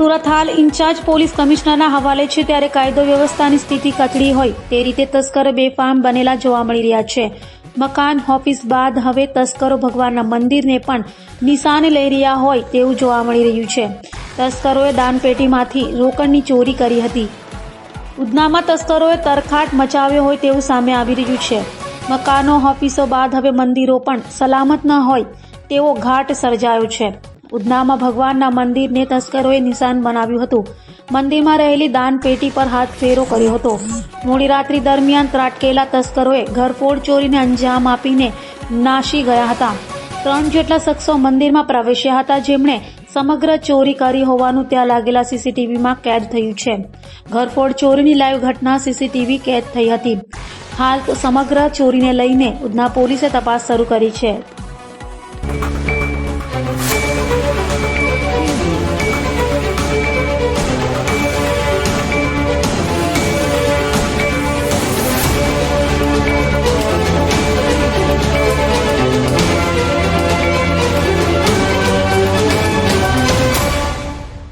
સુરત હાલ in charge police કમિશનરના હવાલે છે, ત્યારે કાયદો વ્યવસ્થાની સ્થિતિ કથળી હોય તે રીતે તસ્કરો બેફામ બનેલા જોવા મળી રહ્યા છે. મકાન ઓફિસ બાદ હવે તસ્કરો ભગવાનના મંદિરને પણ નિશાને લઈ રહ્યા હોય તેવું જોવા મળી રહ્યું છે. તસ્કરોએ દાનપેટીમાંથી રોકડની ચોરી કરી હતી. ઉધનામાં તસ્કરોએ તરખાટ મચાવ્યો હોય તેવું સામે આવી રહ્યું છે. મકાનો ઓફિસો બાદ હવે મંદિરો પણ સલામત ન હોય તેવો ઘાટ સર્જાયો છે. ઉધનામાં ભગવાનના મંદિરને તસ્કરોએ નિશાન બનાવ્યું હતું. મંદિરમાં રહેલી દાનપેટી પર હાથ ફેરો કર્યો હતો. મોડી રાત્રિ દરમિયાન ત્રાટકેલા તસ્કરોએ ઘરફોડ ચોરીને અંજામ આપીને નાસી ગયા હતા. 3 જેટલા શખ્સો મંદિરમાં પ્રવેશ્યા હતા, જેમણે સમગ્ર ચોરી કરી હોવાનું ત્યાં લાગેલા સીસીટીવીમાં કેદ થયું છે. ઘરફોડ ચોરીની લાઈવ ઘટના સીસીટીવી કેદ થઈ હતી. હાલ સમગ્ર ચોરીને લઈને ઉધના પોલીસે તપાસ શરૂ કરી છે.